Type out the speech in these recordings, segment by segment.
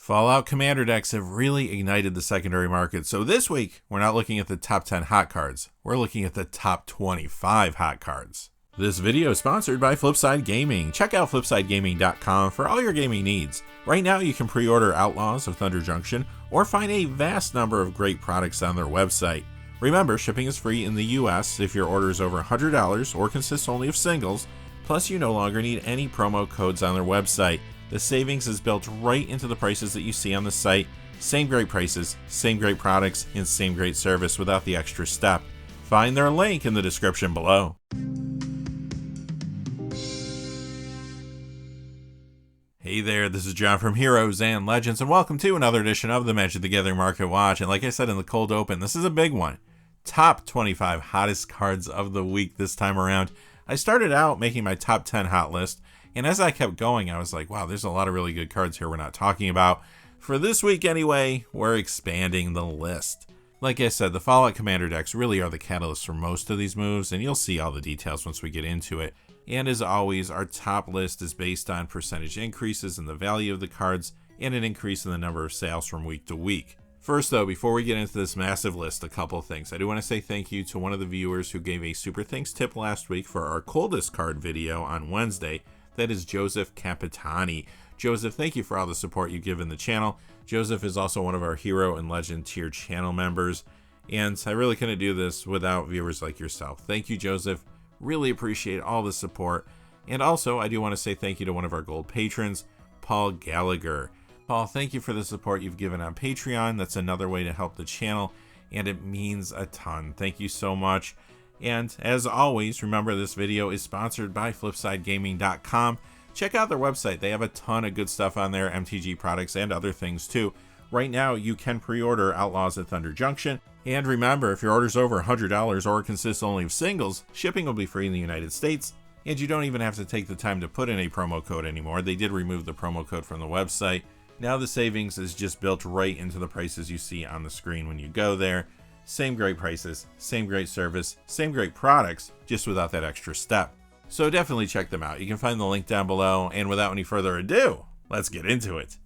Fallout Commander decks have really ignited the secondary market, so this week, we're not looking at the top 10 hot cards, we're looking at the top 25 hot cards. This video is sponsored by Flipside Gaming. Check out flipsidegaming.com for all your gaming needs. Right now you can pre-order Outlaws of Thunder Junction, or find a vast number of great products on their website. Remember, shipping is free in the US if your order is over $100 or consists only of singles, plus you no longer need any promo codes on their website. The savings is built right into the prices that you see on the site. Same great prices, same great products, and same great service without the extra step. Find their link in the description below. Hey there, this is John from Heroes and Legends, and welcome to another edition of the Magic the Gathering Market Watch. And like I said in the cold open, this is a big one. Top 25 hottest cards of the week this time around. I started out making my top 10 hot list, and as I kept going, I was like, wow, there's a lot of really good cards here we're not talking about. For this week anyway, we're expanding the list. Like I said, the Fallout Commander decks really are the catalyst for most of these moves, and you'll see all the details once we get into it. And as always, our top list is based on percentage increases in the value of the cards and an increase in the number of sales from week to week. First though, before we get into this massive list, a couple of things. I do want to say thank you to one of the viewers who gave a Super Thanks tip last week for our coldest card video on Wednesday. That is Joseph Capitani. Joseph, thank you for all the support you give in the channel. Joseph is also one of our Hero and Legend tier channel members, and I really couldn't do this without viewers like yourself. Thank you, Joseph. Really appreciate all the support. And also, I do want to say thank you to one of our gold patrons, Paul Gallagher. Paul, thank you for the support you've given on Patreon. That's another way to help the channel, and it means a ton. Thank you so much. And as always, remember this video is sponsored by flipsidegaming.com. Check out their website. They have a ton of good stuff on there, MTG products and other things too. Right now, you can pre-order Outlaws at Thunder Junction. And remember, if your order's over $100 or consists only of singles, shipping will be free in the United States. And you don't even have to take the time to put in a promo code anymore. They did remove the promo code from the website. Now the savings is just built right into the prices you see on the screen when you go there. Same great prices, same great service, same great products, just without that extra step. So definitely check them out. You can find the link down below, and without any further ado, let's get into it.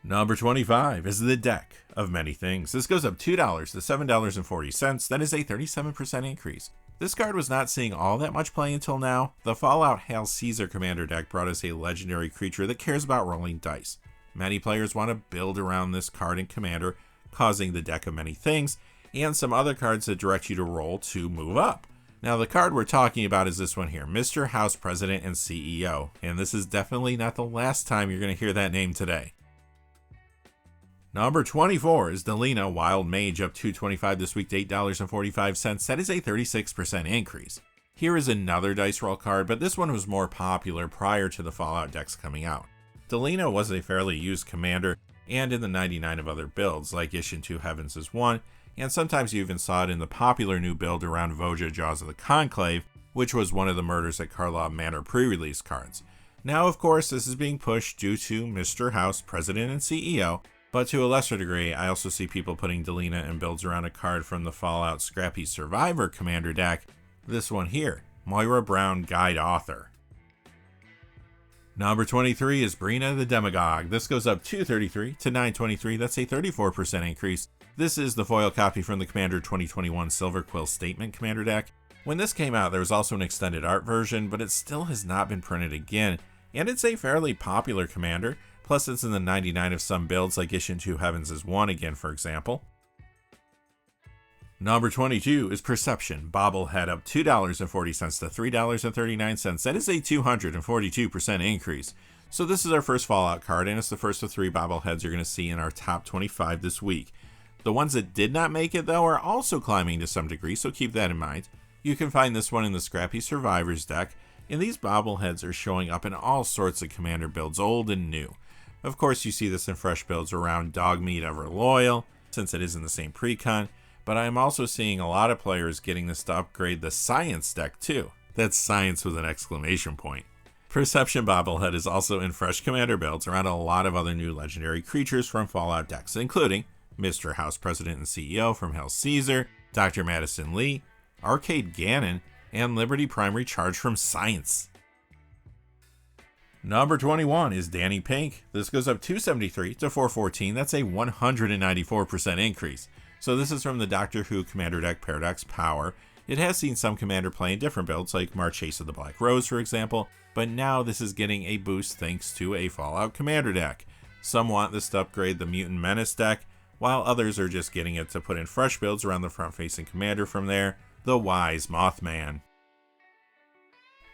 Number 25 is the Deck of Many Things. This goes up $2 to $7.40. That is a 37% increase. This card was not seeing all that much play until now. The Fallout Hail Caesar Commander deck brought us a legendary creature that cares about rolling dice. Many players want to build around this card in Commander, causing the Deck of Many Things, and some other cards that direct you to roll to move up. Now the card we're talking about is this one here, Mr. House President and CEO, and this is definitely not the last time you're going to hear that name today. Number 24 is Delina Wild Mage, up $2.25 this week to $8.45. That is a 36% increase. Here is another dice roll card, but this one was more popular prior to the Fallout decks coming out. Delina was a fairly used commander, and in the 99 of other builds, like Isshin 2 Heavens is one, and sometimes you even saw it in the popular new build around Voja Jaws of the Conclave, which was one of the Murders at Karlov Manor pre-release cards. Now, of course, this is being pushed due to Mr. House, President and CEO, but to a lesser degree, I also see people putting Delina in builds around a card from the Fallout Scrappy Survivor Commander deck, this one here, Moira Brown Guide Author. Number 23 is Brina the Demagogue. This goes up $2.33 to $9.23. That's a 34% increase. This is the foil copy from the Commander 2021 Silver Quill Statement Commander deck. When this came out, there was also an extended art version, but it still has not been printed again, and it's a fairly popular commander. Plus, it's in the 99 of some builds, like Isshin 2 Heavens is one again, for example. Number 22 is Perception Bobblehead, up $2.40 to $3.39. That is a 242% increase. So this is our first Fallout card, and it's the first of 3 bobbleheads you're going to see in our top 25 this week. The ones that did not make it, though, are also climbing to some degree, so keep that in mind. You can find this one in the Scrappy Survivors deck, and these bobbleheads are showing up in all sorts of commander builds, old and new. Of course, you see this in fresh builds around Dogmeat Ever Loyal, since it is in the same precon, but I am also seeing a lot of players getting this to upgrade the Science deck too. That's science with an exclamation point. Perception Bobblehead is also in fresh commander builds around a lot of other new legendary creatures from Fallout decks, including Mr. House President and CEO from Hail Caesar, Dr. Madison Lee, Arcade Ganon, and Liberty Primary Charge from Science. Number 21 is Danny Pink. This goes up 273 to 414. That's a 194% increase. So this is from the Doctor Who Commander Deck Paradox Power. It has seen some Commander play in different builds like Marchese of the Black Rose, for example, but now this is getting a boost thanks to a Fallout Commander deck. Some want this to upgrade the Mutant Menace deck, while others are just getting it to put in fresh builds around the front-facing Commander from there, the Wise Mothman.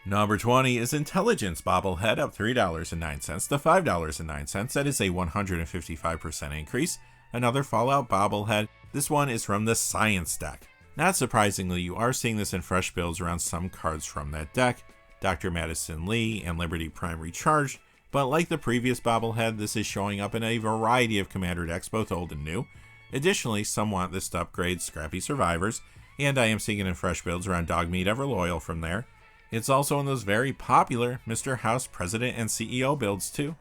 Number 20 is Intelligence Bobblehead, up $3.09 to $5.09. That is a 155% increase. Another Fallout Bobblehead. This one is from the Science deck. Not surprisingly, you are seeing this in fresh builds around some cards from that deck, Dr. Madison Lee and Liberty Prime Recharged, but like the previous Bobblehead, this is showing up in a variety of Commander decks, both old and new. Additionally, some want this to upgrade Scrappy Survivors, and I am seeing it in fresh builds around Dogmeat Everloyal from there. It's also in those very popular Mr. House President and CEO builds too.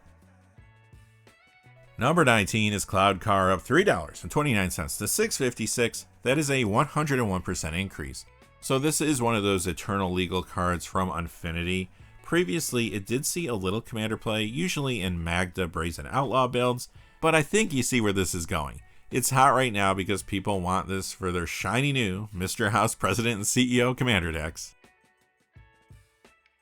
Number 19 is Cloud Car, up $3.29 to $6.56. That is a 101% increase. So this is one of those Eternal Legal cards from Unfinity. Previously, it did see a little Commander play, usually in Magda Brazen Outlaw builds, but I think you see where this is going. It's hot right now because people want this for their shiny new Mr. House President and CEO Commander decks.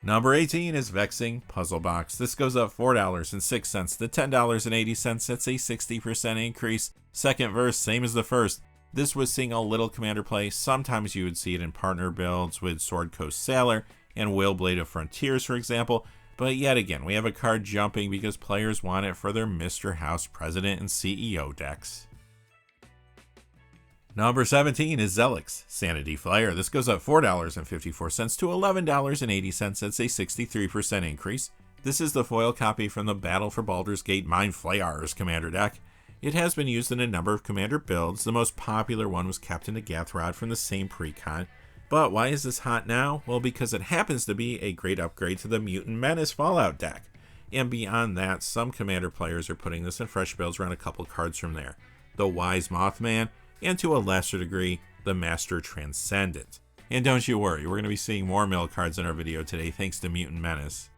Number 18 is Vexing Puzzle Box. This goes up $4.06 to $10.80. That's a 60% increase. Second verse, same as the first. This was seeing a little Commander play. Sometimes you would see it in partner builds with Sword Coast Sailor and Whaleblade of Frontiers, for example. But yet again, we have a card jumping because players want it for their Mr. House President and CEO decks. Number 17 is Zelix Sanity Flyer. This goes up $4.54 to $11.80. That's a 63% increase. This is the foil copy from the Battle for Baldur's Gate Mind Flayers Commander deck. It has been used in a number of Commander builds. The most popular one was Captain Agathrod from the same precon. But why is this hot now? Well, because it happens to be a great upgrade to the Mutant Menace Fallout deck. And beyond that, some Commander players are putting this in fresh builds around a couple cards from there. The Wise Mothman, and to a lesser degree, the Master Transcendent. And don't you worry, we're going to be seeing more mill cards in our video today thanks to Mutant Menace.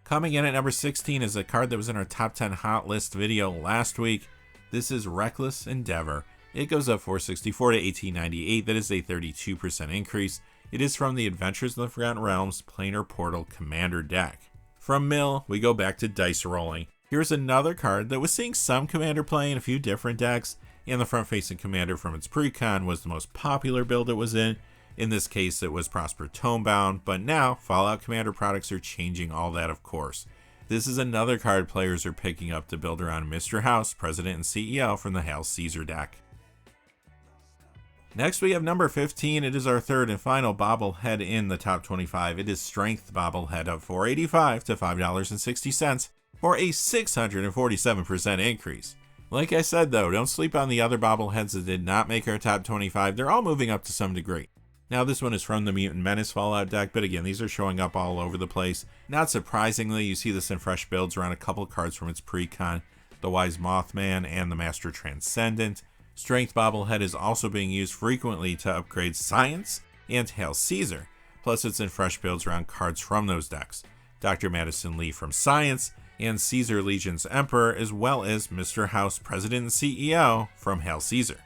Coming in at number 16 is a card that was in our top 10 hot list video last week. This is Reckless Endeavor. It goes up $4.64 to $18.98. That is a 32% increase. It is from the Adventures in the Forgotten Realms Planar Portal Commander deck. From mill, we go back to dice rolling. Here's another card that was seeing some Commander play in a few different decks, and the front-facing Commander from its precon was the most popular build it was in. In this case, it was Prosper Tomebound, but now Fallout Commander products are changing all that, of course. This is another card players are picking up to build around Mr. House, President and CEO from the Hail Caesar deck. Next we have number 15. It is our third and final bobblehead in the top 25. It is Strength Bobblehead, up $4.85 to $5.60 for a 647% increase. Like I said though, don't sleep on the other bobbleheads that did not make our top 25. They're all moving up to some degree. Now this one is from the Mutant Menace Fallout deck, but again, these are showing up all over the place. Not surprisingly, you see this in fresh builds around a couple cards from its precon, the Wise Mothman and the Master Transcendent. Strength Bobblehead is also being used frequently to upgrade Science and Hail Caesar, plus it's in fresh builds around cards from those decks. Dr. Madison Lee from Science and Caesar Legion's Emperor, as well as Mr. House President and CEO from Hail Caesar.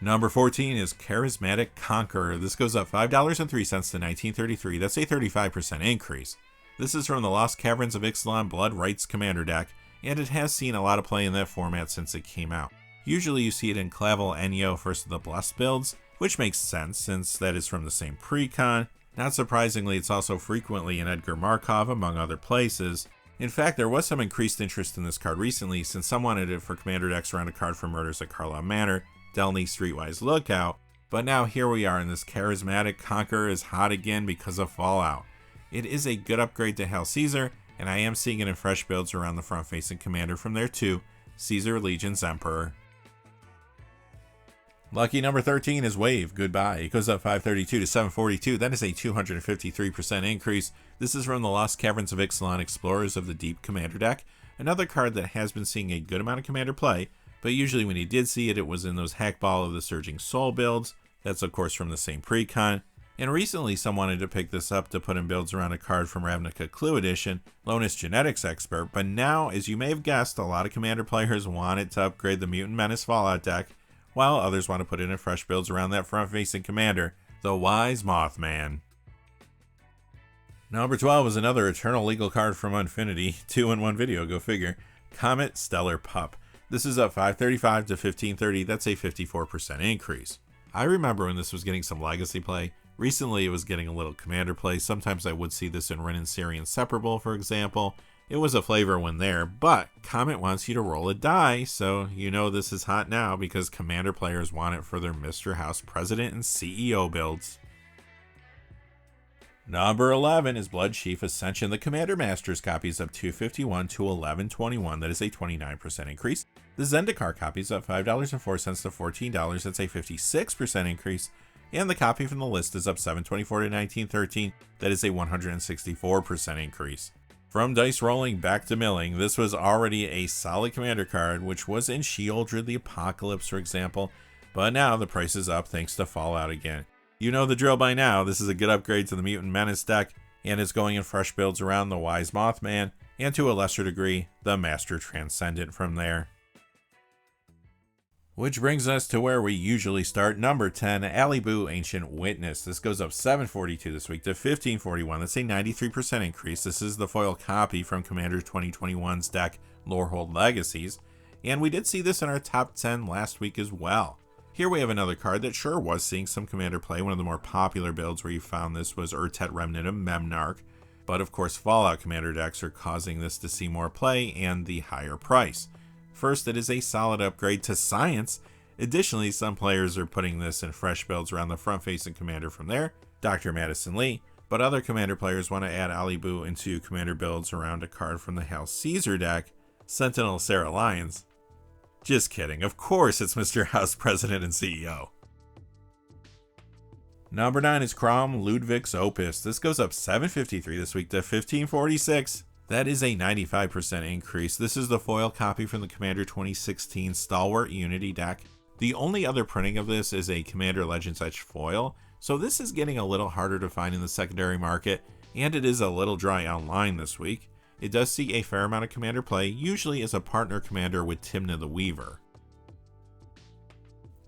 Number 14 is Charismatic Conqueror. This goes up $5.03 to $19.33. That's a 35% increase. This is from the Lost Caverns of Ixalan Blood Rights Commander deck, and it has seen a lot of play in that format since it came out. Usually you see it in Clavel Enyo versus the Blessed builds, which makes sense since that is from the same precon. Not surprisingly, it's also frequently in Edgar Markov, among other places. In fact, there was some increased interest in this card recently since some wanted it for Commander decks around a card from Murders at Karlov Manor, Delny Streetwise Lookout, but now here we are, and this Charismatic Conqueror is hot again because of Fallout. It is a good upgrade to Hail Caesar, and I am seeing it in fresh builds around the front-facing Commander from there too, Caesar Legion's Emperor. Lucky number 13 is Wave Goodbye. It goes up $5.32 to $7.42. That is a 253% increase. This is from the Lost Caverns of Ixalan Explorers of the Deep Commander deck, another card that has been seeing a good amount of Commander play, but usually when you did see it, it was in those Hackball of the Surging Soul builds. That's of course from the same precon. And recently some wanted to pick this up to put in builds around a card from Ravnica Clue Edition, Lonus Genetics Expert, but now, as you may have guessed, a lot of Commander players want it to upgrade the Mutant Menace Fallout deck, while others want to put in fresh builds around that front-facing Commander, the Wise Mothman. Number 12 is another Eternal Legal card from Infinity, 2-in-1 video, go figure. Comet Stellar Pup. This is up 535 to 1530, that's a 54% increase. I remember when this was getting some Legacy play. Recently, it was getting a little Commander play. Sometimes I would see this in Ren and Siri Inseparable, for example. It was a flavor when there, but Comet wants you to roll a die, so you know this is hot now because Commander players want it for their Mr. House President and CEO builds. Number 11 is Blood Chief Ascension. The Commander Masters copy is up 251 to 1121. That is a 29% increase. The Zendikar copy is up $5.04 to $14. That's a 56% increase. And the copy from the list is up 724 to 1913. That is a 164% increase. From dice rolling back to milling, this was already a solid Commander card, which was in Sheoldred the Apocalypse, for example. But now the price is up thanks to Fallout again. You know the drill by now. This is a good upgrade to the Mutant Menace deck, and it's going in fresh builds around the Wise Mothman, and to a lesser degree, the Master Transcendent from there. Which brings us to where we usually start. Number 10, Alibou Ancient Witness. This goes up 742 this week to 1541. That's a 93% increase. This is the foil copy from Commander 2021's deck, Lorehold Legacies. And we did see this in our top 10 last week as well. Here we have another card that sure was seeing some Commander play. One of the more popular builds where you found this was Urtet Remnant of Memnarch. But of course, Fallout Commander decks are causing this to see more play and the higher price. First, it is a solid upgrade to Science. Additionally, some players are putting this in fresh builds around the front-facing Commander from there, Dr. Madison Lee, but other Commander players want to add Alibou into Commander builds around a card from the Hail Caesar deck, Sentinel Sarah Lyons. Just kidding, of course it's Mr. House President and CEO. Number 9 is Crom Ludwig's Opus. This goes up 753 this week to 1546. That is a 95% increase. This is the foil copy from the Commander 2016 Stalwart Unity deck. The only other printing of this is a Commander Legends Edge foil, so this is getting a little harder to find in the secondary market, and it is a little dry online this week. It does see a fair amount of Commander play, usually as a partner Commander with Timna the Weaver.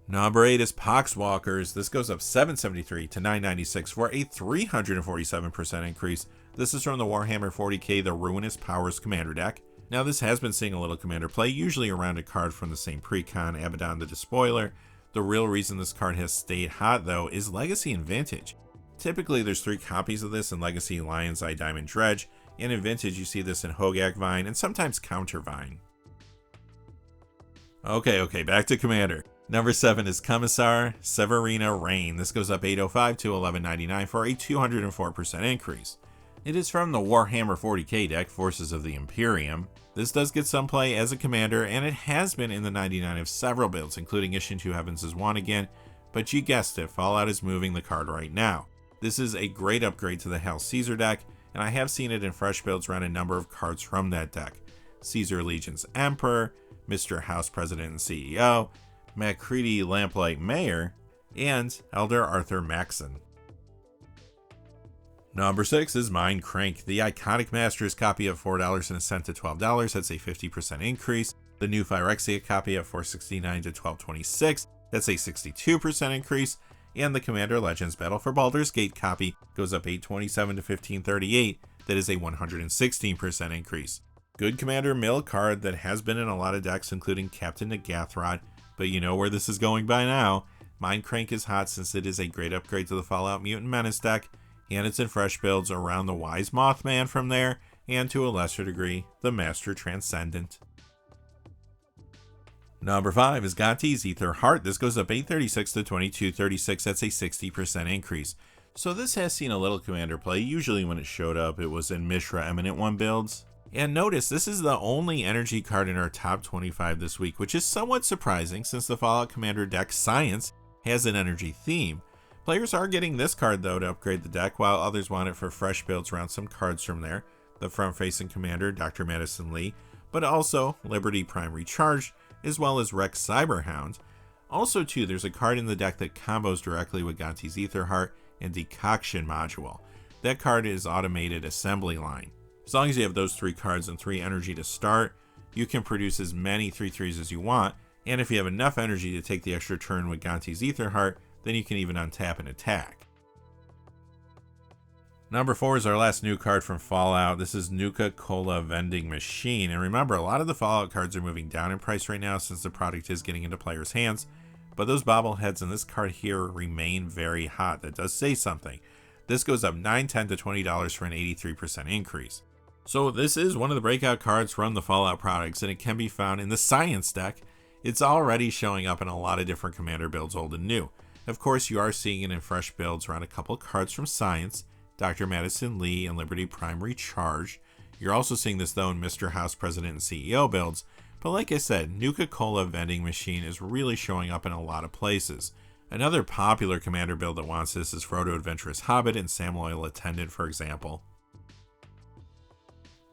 Number 8 is Poxwalkers. This goes up 773 to 996 for a 347% increase. This is from the Warhammer 40k The Ruinous Powers Commander deck. Now this has been seeing a little Commander play, usually around a card from the same precon, Abaddon the Despoiler. The real reason this card has stayed hot though is Legacy and Vintage. Typically there's 3 copies of this in Legacy, Lion's Eye, Diamond Dredge, and in Vintage you see this in Hogak Vine and sometimes Counter Vine. Okay, back to Commander. Number 7 is Commissar Severina Rain. This goes up 805 to 1199 for a 204% increase. It is from the Warhammer 40k deck, Forces of the Imperium. This does get some play as a Commander, and it has been in the 99 of several builds, including Ishin 2 Heavens as one again, but you guessed it, Fallout is moving the card right now. This is a great upgrade to the Hail Caesar deck, and I have seen it in fresh builds around a number of cards from that deck. Caesar Legion's Emperor, Mr. House President and CEO, Macready Lamplight Mayor, and Elder Arthur Maxon. Number 6 is Mind Crank. The iconic Masters copy at $4 to $12. That's a 50% increase. The new Phyrexia copy at $4.69 to $12.26. That's a 62% increase. And the Commander Legends Battle for Baldur's Gate copy goes up $8.27 to $15.38. That is a 116% increase. Good Commander mill card that has been in a lot of decks, including Captain Nagathrod. But you know where this is going by now. Mind Crank is hot since it is a great upgrade to the Fallout Mutant Menace deck, and it's in fresh builds around the Wise Mothman from there, and to a lesser degree, the Master Transcendent. Number 5 is Gonti's Ether Heart. This goes up 836 to 2236. That's a 60% increase. So this has seen a little Commander play. Usually when it showed up, it was in Mishra Eminent One builds. And notice, this is the only energy card in our top 25 this week, which is somewhat surprising since the Fallout Commander deck Science has an energy theme. Players are getting this card though to upgrade the deck, while others want it for fresh builds around some cards from there. The front-facing Commander, Dr. Madison Lee, but also Liberty Prime Recharged, as well as Rex Cyberhound. Also too, there's a card in the deck that combos directly with Gonti's Ether Heart, and Decoction module. That card is automated assembly line. As long as you have those 3 cards and 3 energy to start, you can produce as many 3/3s as you want, and if you have enough energy to take the extra turn with Gonti's Ether Heart, then you can even untap and attack. Number 4 is our last new card from Fallout. This is Nuka-Cola Vending Machine. And remember, a lot of the Fallout cards are moving down in price right now since the product is getting into players' hands. But those bobbleheads in this card here remain very hot. That does say something. This goes up $9, $10 to $20 for an 83% increase. So this is one of the breakout cards from the Fallout products, and it can be found in the Science deck. It's already showing up in a lot of different commander builds, old and new. Of course, you are seeing it in fresh builds around a couple cards from Science, Dr. Madison Lee and Liberty Prime Recharged. You're also seeing this though in Mr. House President and CEO builds, but like I said, Nuka-Cola Vending Machine is really showing up in a lot of places. Another popular commander build that wants this is Frodo Adventurous Hobbit and Sam Loyal Attendant, for example.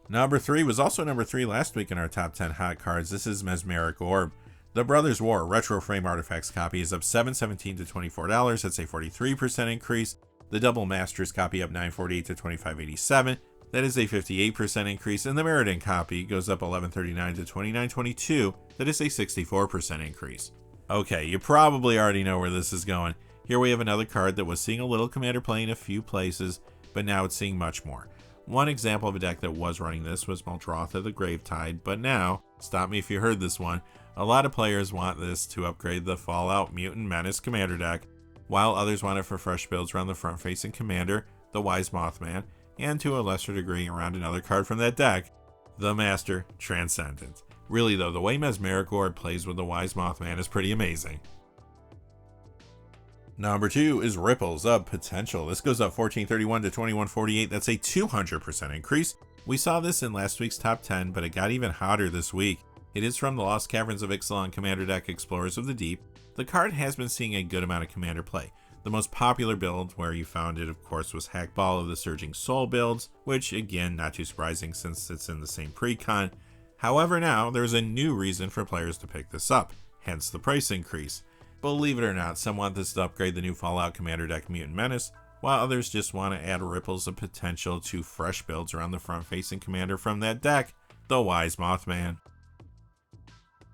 Number 3 was also number 3 last week in our top 10 hot cards. This is Mesmeric Orb. The Brothers War Retro Frame Artifacts copy is up $7.17 to $24. That's a 43% increase. The Double Masters copy up $9.48 to $25.87. That is a 58% increase. And the Meriden copy goes up $11.39 to $29.22. That is a 64% increase. Okay, you probably already know where this is going. Here we have another card that was seeing a little commander play in a few places, but now it's seeing much more. One example of a deck that was running this was Muldrotha the Gravetide, but now, stop me if you heard this one, a lot of players want this to upgrade the Fallout Mutant Menace commander deck, while others want it for fresh builds around the front-facing commander, the Wise Mothman, and to a lesser degree around another card from that deck, the Master Transcendent. Really though, the way Mesmeric Orb plays with the Wise Mothman is pretty amazing. Number 2 is Ripples of Potential. This goes up $14.31 to $21.48. That's a 200% increase. We saw this in last week's top 10, but it got even hotter this week. It is from the Lost Caverns of Ixalan commander deck Explorers of the Deep. The card has been seeing a good amount of commander play. The most popular build where you found it, of course, was Hackball of the Surging Soul builds, which again, not too surprising since it's in the same precon. However, now there's a new reason for players to pick this up, hence the price increase. Believe it or not, some want this to upgrade the new Fallout commander deck Mutant Menace, while others just want to add Ripples of Potential to fresh builds around the front-facing commander from that deck, the Wise Mothman.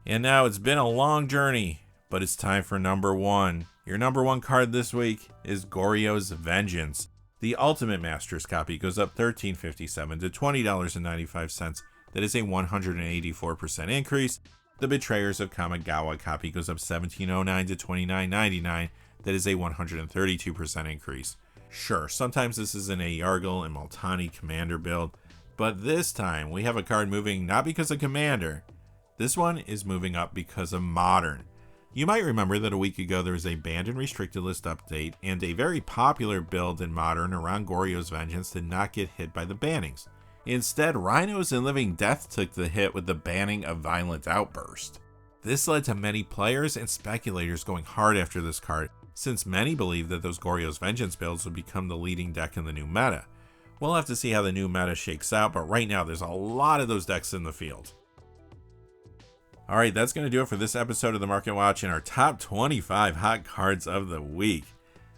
And now it's been a long journey, but it's time for number 1. Your number 1 card this week is Goryo's Vengeance. The Ultimate Masters copy goes up $13.57 to $20.95. That is a 184% increase. The Betrayers of Kamigawa copy goes up $17.09 to $29.99. That is a 132% increase. Sure, sometimes this is in a Yargle and Multani commander build, but this time we have a card moving not because of commander. This one is moving up because of modern. You might remember that a week ago there was a banned and restricted list update, and a very popular build in modern around Goryo's Vengeance did not get hit by the bannings. Instead, Rhinos and Living Death took the hit with the banning of Violent Outburst. This led to many players and speculators going hard after this card, since many believed that those Goryo's Vengeance builds would become the leading deck in the new meta. We'll have to see how the new meta shakes out, but right now there's a lot of those decks in the field. Alright, that's going to do it for this episode of the Market Watch and our top 25 hot cards of the week.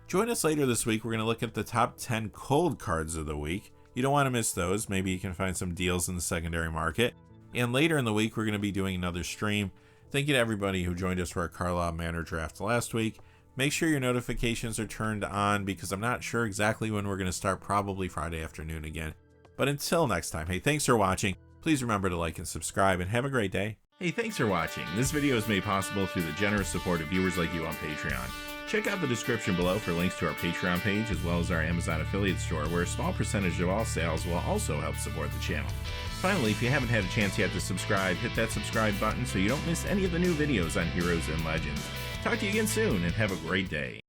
Join us later this week. We're going to look at the top 10 cold cards of the week. You don't want to miss those. Maybe you can find some deals in the secondary market. And later in the week, we're going to be doing another stream. Thank you to everybody who joined us for our Karlov Manor draft last week. Make sure your notifications are turned on because I'm not sure exactly when we're going to start, probably Friday afternoon again. But until next time, hey, thanks for watching. Please remember to like and subscribe and have a great day. Hey, thanks for watching. This video is made possible through the generous support of viewers like you on Patreon. Check out the description below for links to our Patreon page as well as our Amazon affiliate store, where a small percentage of all sales will also help support the channel. Finally, if you haven't had a chance yet to subscribe, hit that subscribe button so you don't miss any of the new videos on Heroes and Legends. Talk to you again soon and have a great day.